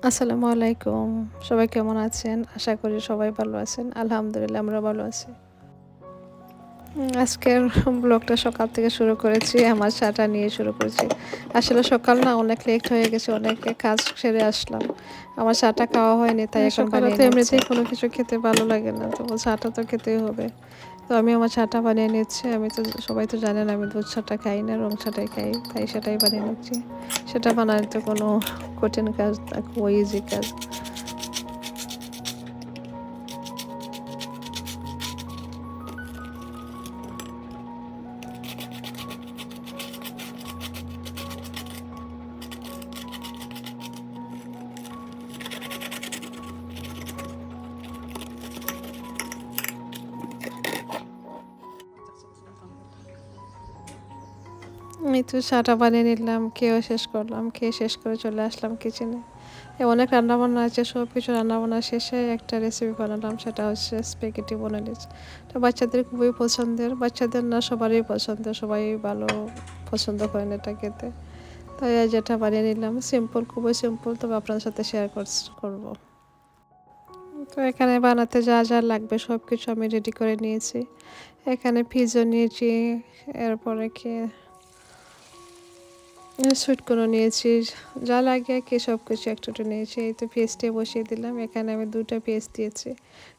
আসসালামু আলাইকুম। সবাই কেমন আছেন? আশা করি সবাই ভালো আছেন। আলহামদুলিল্লাহ আমরা ভালো আছি। আজকের ব্লগটা সকাল থেকে শুরু করেছি। আমার চাটা নিয়ে শুরু করেছি। আসলে সকাল না অনেক লেট হয়ে গেছে। অনেক কাজ সেরে আসলাম। আমার চাটা খাওয়া হয়নি তাই এখন সকালে বানিয়ে তো নিচ্ছি। এমনিতেই কোনো কিছু খেতে ভালো লাগে না। তো চাটা তো খেতেই হবে। তো আমি আমার চাটা বানিয়ে নিচ্ছি। আমি তো সবাই তো জানেন আমি দুধ চাটা খাই না, রং চাটাই খাই। তাই সেটাই বানিয়ে নিচ্ছি। সেটা বানাতে কোনো কঠিন কাজ না, খুব ইজি কাজ। এই তো চাটা বানিয়ে নিলাম, খেয়েও শেষ করলাম। খেয়ে শেষ করে চলে আসলাম কিচেনে। অনেক রান্নাবান্না আছে, সব কিছু রান্নাবান্না শেষে একটা রেসিপি বানালাম, সেটা হচ্ছে স্প্যাগেটি বোলোনিজ। তো বাচ্চাদের খুবই পছন্দের, বাচ্চাদের না সবারই পছন্দের, সবাই ভালো পছন্দ করেন এটা খেতে। তাই যেটা বানিয়ে নিলাম সিম্পল, খুবই সিম্পল, তবে আপনাদের সাথে শেয়ার করব। তো এখানে বানাতে যা যা লাগবে সব কিছু আমি রেডি করে নিয়েছি। এখানে পিজো নিয়েছি, এরপরে কি সুইটকর্নও নিয়েছি, যা লাগে আর কি সব কিছু একটু একটু নিয়েছি। এই তো পেঁয়াজটা বসিয়ে দিলাম। এখানে আমি 2টা পেঁয়াজ দিয়েছি,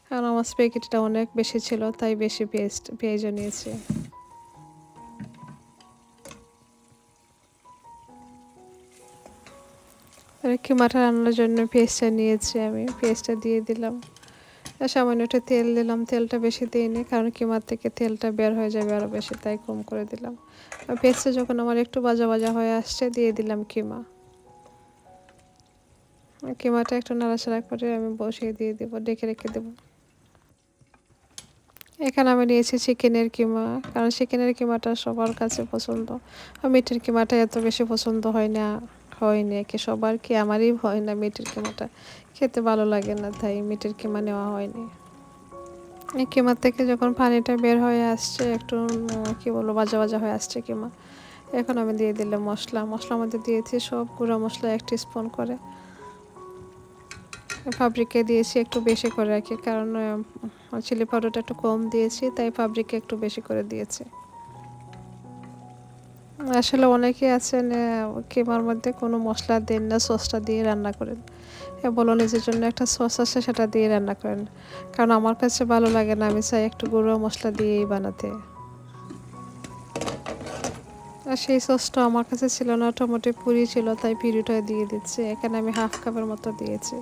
কারণ আমার স্প্যাগেটিটা অনেক বেশি ছিল তাই বেশি পেঁয়াজও নিয়েছি। আর কিমাটা রান্নার জন্য পেঁয়াজটা নিয়েছি, আমি পেঁয়াজটা দিয়ে দিলাম। আর সামান্য একটু তেল দিলাম, তেলটা বেশি দিইনি কারণ কিমার থেকে তেলটা বের হয়ে যাবে আরও বেশি, তাই কম করে দিলাম। আর পেঁয়াজটা যখন আমার একটু ভাজা ভাজা হয়ে আসছে দিয়ে দিলাম কিমা। কিমাটা একটু নাড়াচাড়া করে আমি বসিয়ে দিয়ে দেবো, ডেকে রেখে দেবো। এখানে আমি নিয়েছি চিকেনের কিমা, কারণ চিকেনের কিমাটা সবার কাছে পছন্দ। আর মিটের কিমাটা এত বেশি পছন্দ হয়নি আর কি সবার, কি আমারই হয় না, মিটের কিমাটা খেতে ভালো লাগে না, তাই মিটের কিমা নেওয়া হয়নি। এই কিমার থেকে যখন পানিটা বের হয়ে আসছে একটু কি বলবো ভাজা ভাজা হয়ে আসছে কিমা, এখন আমি দিয়ে দিলাম মশলার মধ্যে দিয়েছি সব গুঁড়া মশলা 1 টিস্পুন করে। ফাব্রিকে দিয়েছি একটু বেশি করে রাখি, কারণ চিলি পাউডারটা একটু কম দিয়েছি, তাই ফাব্রিকে একটু বেশি করে দিয়েছি। আসলে অনেকে আছেন কিমার মধ্যে কোনো মশলা দেন না, সসটা দিয়ে রান্না করেন। বলো নিজের জন্য একটা সস আছে সেটা দিয়ে রান্না করেন, কারণ আমার কাছে ভালো লাগে না, আমি চাই একটু গুঁড়ো মশলা দিয়েই বানাতে। আর সেই সসটা আমার কাছে ছিল না, টমেটো পুরি ছিল, তাই পিউরিটা দিয়ে দিচ্ছি। এখানে আমি 1/2 কাপের মতো দিয়েছি।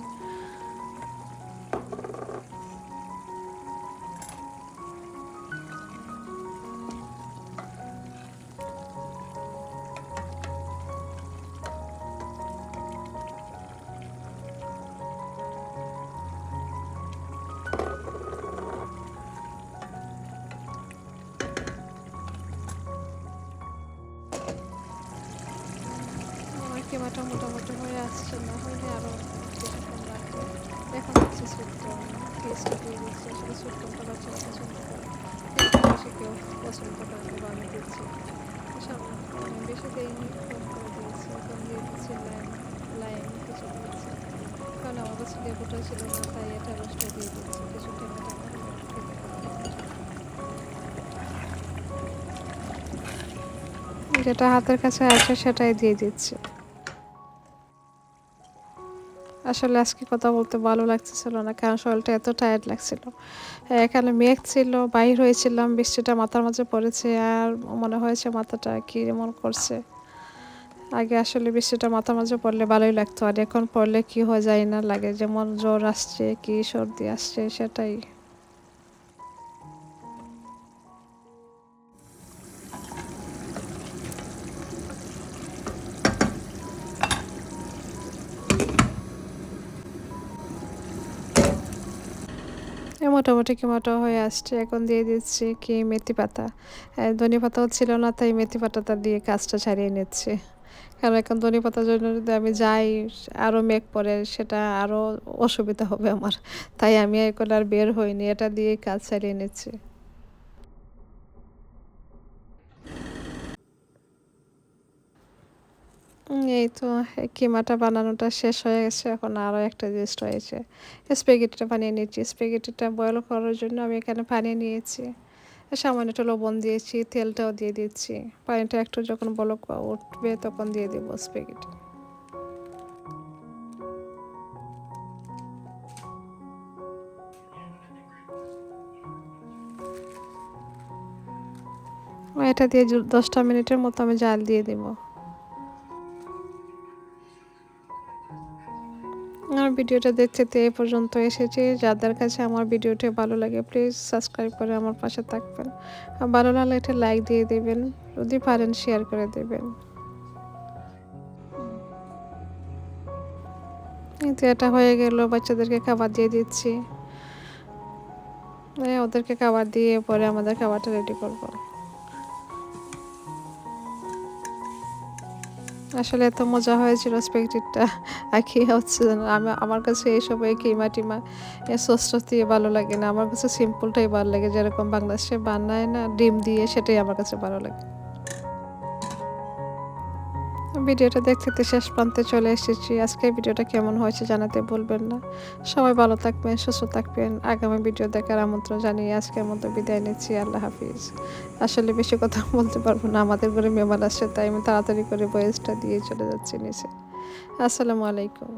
আমার কিমাটা মোটামুটি হয়ে আসছে, না হলে আরও কিছুক্ষণ লাগবে। এখন হচ্ছে সুইটকর্ন, পেস্টটা দিয়ে দিচ্ছি। আসলে সুইটকর্নটা বাচ্চারা পছন্দ করে, একটু বেশি কেউ পছন্দ করে, তবে আমি দিচ্ছি সামান্য, বেশি দেইনি, কম করে দিয়েছি। এখন দিয়ে দিচ্ছি লাইম কিছু দিয়েছি, কারণ আমার কাছে লেবুটা ছিল না, তাই এটা রসটা দিয়ে দিচ্ছি। কিছু টেঙা টেঙা হলে খেতে ভালো লাগে। যেটা হাতের কাছে আছে সেটাই দিয়ে দিচ্ছি। আসলে আজকে কথা বলতে ভালো লাগতেছিল না, কারণ শরীরটা এত টায়ার্ড লাগছিল। এখানে মেঘ ছিল, বাইর হয়েছিলাম, বৃষ্টিটা মাথার মাঝে পড়েছে আর মনে হয়েছে মাথাটা কি এমন করছে। আগে আসলে বৃষ্টিটা মাথার মাঝে পড়লে ভালোই লাগতো, আর এখন পড়লে কি হয়ে যায় না লাগে, যেমন জ্বর আসছে কি সর্দি আসছে সেটাই। মোটামুটি কিমাটো হয়ে আসছে, এখন দিয়ে দিচ্ছি কি মেথি পাতা। ধনে পাতাও ছিল না, তাই মেথি পাতাটা দিয়ে কাজটা ছাড়িয়ে নিচ্ছি। কারণ এখন ধনে পাতার জন্য যদি আমি যাই আরও মেঘ পড়ে, সেটা আরও অসুবিধা হবে আমার, তাই আমি এখন আর বের হইনি, এটা দিয়ে কাজ ছাড়িয়ে নিচ্ছি। এই তো কিমাটা বানানোটা শেষ হয়ে গেছে। এখন আরও একটা জিনিস রয়েছে। স্প্যাগেটিটা বানিয়ে নিচ্ছি। স্প্যাগেটিটা বয়েল করার জন্য আমি এখানে পানি নিয়েছি। সামান্য একটু লবণ দিয়েছি, তেলটাও দিয়ে দিচ্ছি। পানিটা একটু যখন বলক উঠবে তখন দিয়ে দেব স্প্যাগেটি। এটা দিয়ে 10টা মিনিটের মতো আমি জাল দিয়ে দেব। আমার ভিডিওটা দেখতে তো এই পর্যন্ত এসেছি। যাদের কাছে আমার ভিডিওটি ভালো লাগে প্লিজ সাবস্ক্রাইব করে আমার পাশে থাকবেন। আর ভালো লাগলে একটা লাইক দিয়ে দেবেন, যদি পারেন শেয়ার করে দেবেন। এই তো এটা হয়ে গেল, বাচ্চাদেরকে খাবার দিয়ে দিচ্ছি। ওদেরকে খাবার দিয়ে পরে আমাদের খাবারটা রেডি করব। আসলে এত মজা হয়েছিল স্প্যাগেটিটা, আর কি হচ্ছে জানো, আমার কাছে এইসব এই কিমা টিমা সস টস দিয়ে ভালো লাগে না। আমার কাছে সিম্পলটাই ভালো লাগে, যেরকম বাংলাদেশে বানায় না ডিম দিয়ে, সেটাই আমার কাছে ভালো লাগে। ভিডিওটা দেখতে শেষ প্রান্তে চলে এসেছি। আজকে ভিডিওটা কেমন হয়েছে জানাতে ভুলবেন না। সবাই ভালো থাকবেন, সুস্থ থাকবেন। আগামী ভিডিও দেখার আমন্ত্রণ জানিয়ে আজকের মতো বিদায় নিচ্ছি। আল্লাহ হাফিজ। আসলে বেশি কথা বলতে পারবো না, আমাদের ঘরে মেহমান আসছে, তাই আমি তাড়াতাড়ি করে ভয়েসটা দিয়ে চলে যাচ্ছি নিচে। আসসালামু আলাইকুম।